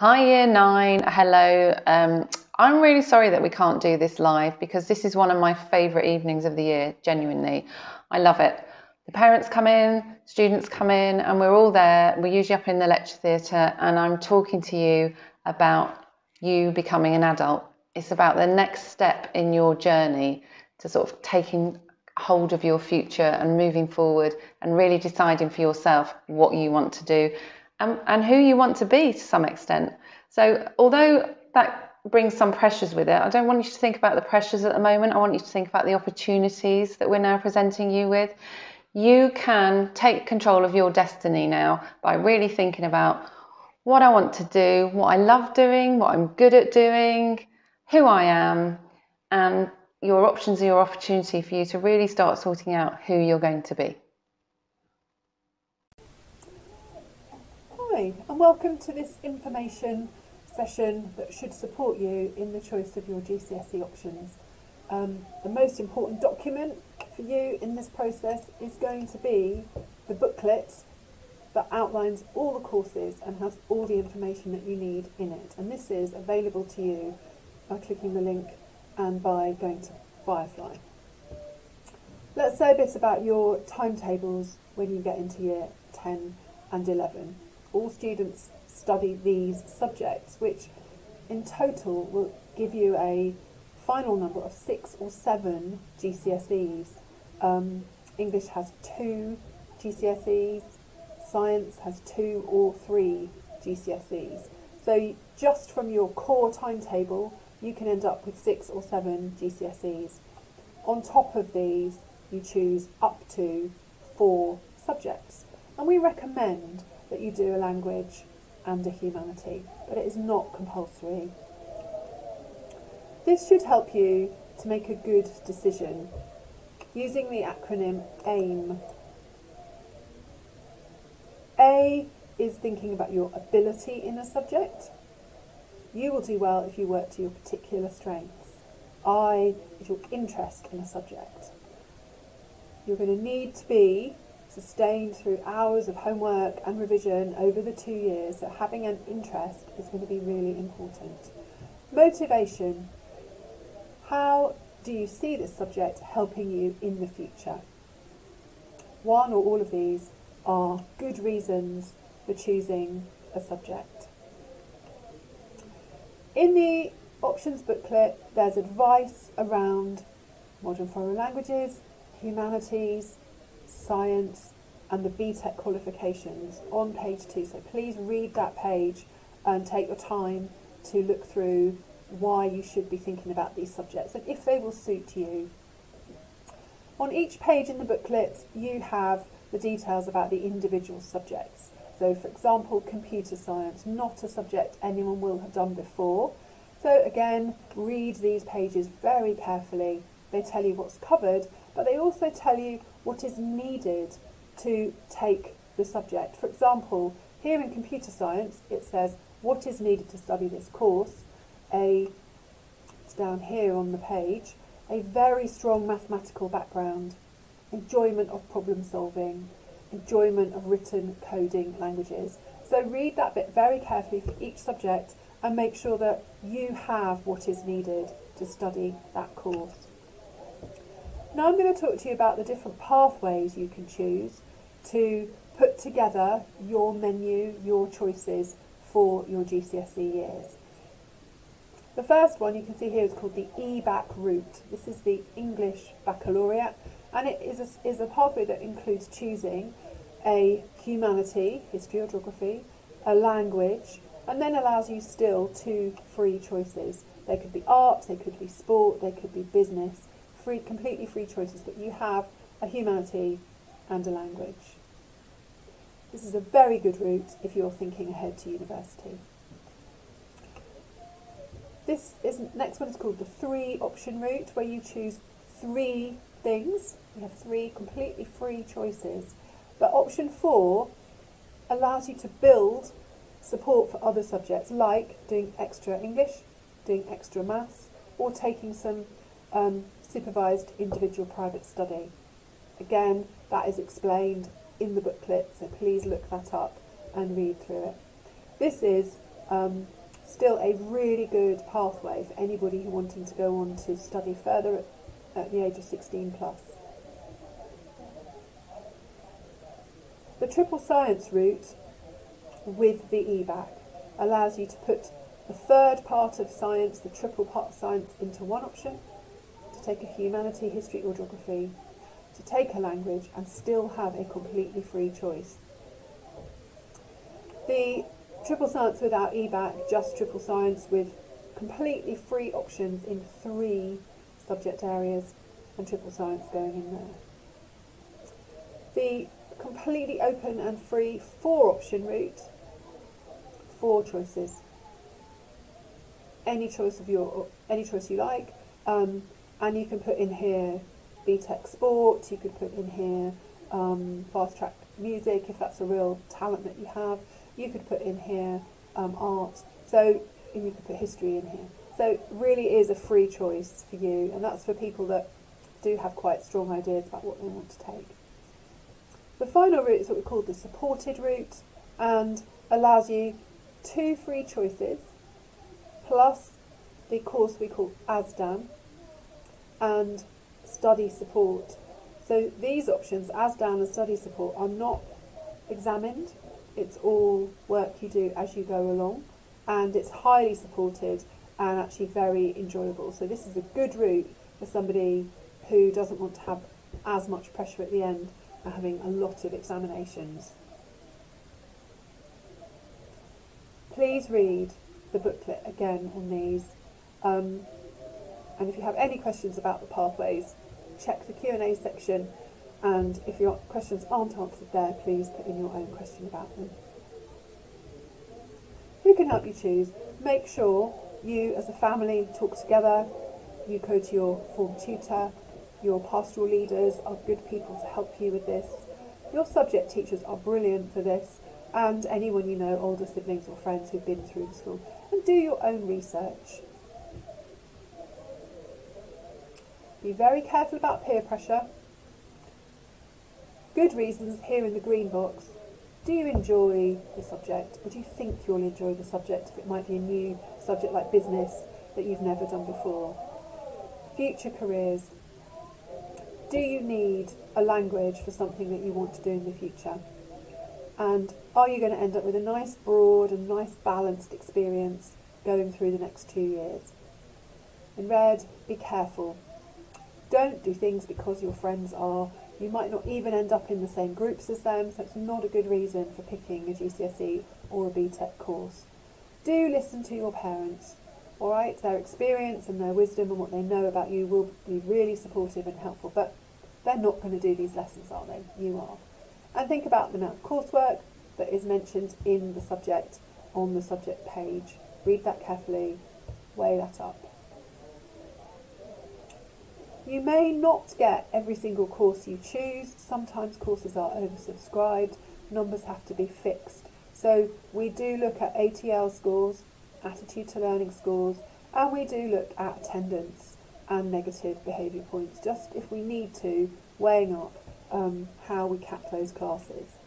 Hi, Year 9. Hello. I'm really sorry that we can't do this live because this is one of my favourite evenings of the year, genuinely. I love it. The parents come in, students come in, and we're all there. We're usually up in the lecture theatre, and I'm talking to you about you becoming an adult. It's about the next step in your journey to sort of taking hold of your future and moving forward and really deciding for yourself what you want to do and who you want to be to some extent. So although that brings some pressures with it, I don't want you to think about the pressures at the moment. I want you to think about the opportunities that we're now presenting you with. You can take control of your destiny now by really thinking about what I want to do, what I love doing, what I'm good at doing, who I am, and your options are your opportunity for you to really start sorting out who you're going to be. Hi, and welcome to this information session that should support you in the choice of your GCSE options. The most important document for you in this process is going to be the booklet that outlines all the courses and has all the information that you need in it. And this is available to you by clicking the link and by going to Firefly. Let's say a bit about your timetables when you get into year 10 and 11. All students study these subjects, which in total will give you a final number of 6 or 7 GCSEs. English has 2 GCSEs, science has 2 or 3 GCSEs. So just from your core timetable, you can end up with 6 or 7 GCSEs. On top of these, you choose up to 4 subjects. And we recommend that you do a language and a humanity, but it is not compulsory. This should help you to make a good decision using the acronym AIM. A is thinking about your ability in a subject. You will do well if you work to your particular strengths. I is your interest in a subject. You're going to need to be sustained through hours of homework and revision over the 2 years, so having an interest is going to be really important. Motivation. How do you see this subject helping you in the future? One or all of these are good reasons for choosing a subject. In the options booklet, there's advice around modern foreign languages, humanities, science and the BTEC qualifications on page 2. So please read that page and take your time to look through why you should be thinking about these subjects and if they will suit you. On each page in the booklet you have the details about the individual subjects. So for example, computer science, not a subject anyone will have done before. So again, read these pages very carefully. They tell you what's covered, but they also tell you what is needed to take the subject. For example, here in computer science, it says what is needed to study this course. It's down here on the page, a very strong mathematical background, enjoyment of problem solving, enjoyment of written coding languages. So read that bit very carefully for each subject and make sure that you have what is needed to study that course. Now I'm going to talk to you about the different pathways you can choose to put together your menu, your choices for your GCSE years. The first one you can see here is called the EBAC route. This is the English Baccalaureate, and it is a pathway that includes choosing a humanity, history or geography, a language, and then allows you still 2 free choices. They could be art, they could be sport, they could be business. Completely free choices, but you have a humanity and a language. This is a very good route if you're thinking ahead to university. Next one is called the 3 option route, where you choose 3 things. You have 3 completely free choices, but option 4 allows you to build support for other subjects, like doing extra English, doing extra maths, or taking some supervised individual private study. Again, that is explained in the booklet, so please look that up and read through it. This is Still a really good pathway for anybody who wanting to go on to study further at the age of 16 plus. The triple science route with the EBacc allows you to put the third part of science, the triple part of science, into one option, to take a humanity, history or geography, to take a language, and still have a completely free choice. The triple science without EBacc, just triple science with completely free options in 3 subject areas and triple science going in there. The completely open and free 4 option route, 4 choices. Any choice you like, and you can put in here BTEC sport, you could put in here fast track music if that's a real talent that you have. You could put in here art, and you could put history in here. So it really is a free choice for you, and that's for people that do have quite strong ideas about what they want to take. The final route is what we call the supported route, and allows you 2 free choices, plus the course we call ASDAN, and study support. So these options, ASDAN and study support, are not examined. It's all work you do as you go along, and it's highly supported and actually very enjoyable. So this is a good route for somebody who doesn't want to have as much pressure at the end and having a lot of examinations. Please read the booklet again on these, and if you have any questions about the pathways, check the Q&A section, and if your questions aren't answered there, please put in your own question about them. Who can help you choose? Make sure you as a family talk together, you go to your form tutor, your pastoral leaders are good people to help you with this. Your subject teachers are brilliant for this, and anyone you know, older siblings or friends who've been through the school. And do your own research. Be very careful about peer pressure. Good reasons here in the green box. Do you enjoy the subject, or do you think you'll enjoy the subject if it might be a new subject like business that you've never done before? Future careers. Do you need a language for something that you want to do in the future? And are you going to end up with a nice broad and nice balanced experience going through the next 2 years? In red, be careful. Don't do things because your friends are. You might not even end up in the same groups as them, so it's not a good reason for picking a GCSE or a BTEC course. Do listen to your parents, all right? Their experience and their wisdom and what they know about you will be really supportive and helpful, but they're not going to do these lessons, are they? You are. And think about the amount of coursework that is mentioned in the subject on the subject page. Read that carefully, weigh that up. You may not get every single course you choose. Sometimes courses are oversubscribed, numbers have to be fixed. So we do look at ATL scores, attitude to learning scores, and we do look at attendance and negative behaviour points, just if we need to, weighing up how we cap those classes.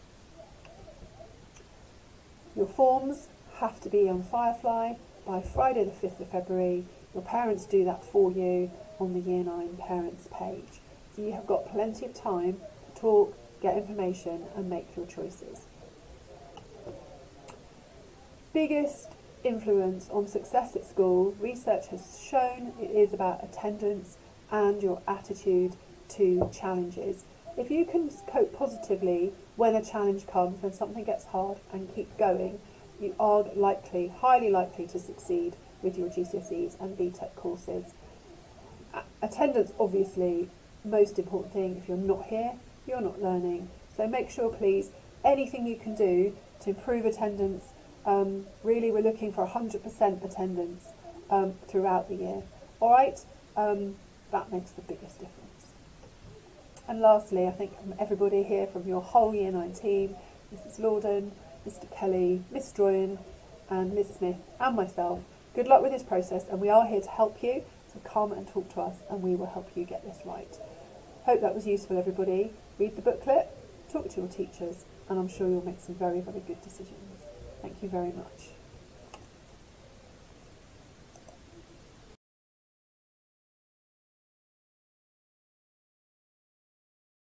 Your forms have to be on Firefly by Friday the 5th of February. Your parents do that for you on the Year 9 parents page. So you have got plenty of time to talk, get information and make your choices. Biggest influence on success at school, research has shown it is about attendance and your attitude to challenges. If you can cope positively when a challenge comes, when something gets hard, and keep going, you are likely, highly likely to succeed with your GCSEs and BTEC courses. Attendance, obviously, most important thing. If you're not here, you're not learning. So make sure, please, anything you can do to improve attendance. Really, we're looking for 100% attendance throughout the year. All right, that makes the biggest difference. And lastly, I think from everybody here, from your whole Year 9 team, Mrs. Lorden, Mr. Kelly, Miss Droyan, and Miss Smith, and myself, good luck with this process, and we are here to help you. So come and talk to us and we will help you get this right. Hope that was useful, everybody. Read the booklet, talk to your teachers, and I'm sure you'll make some very, very good decisions. Thank you very much.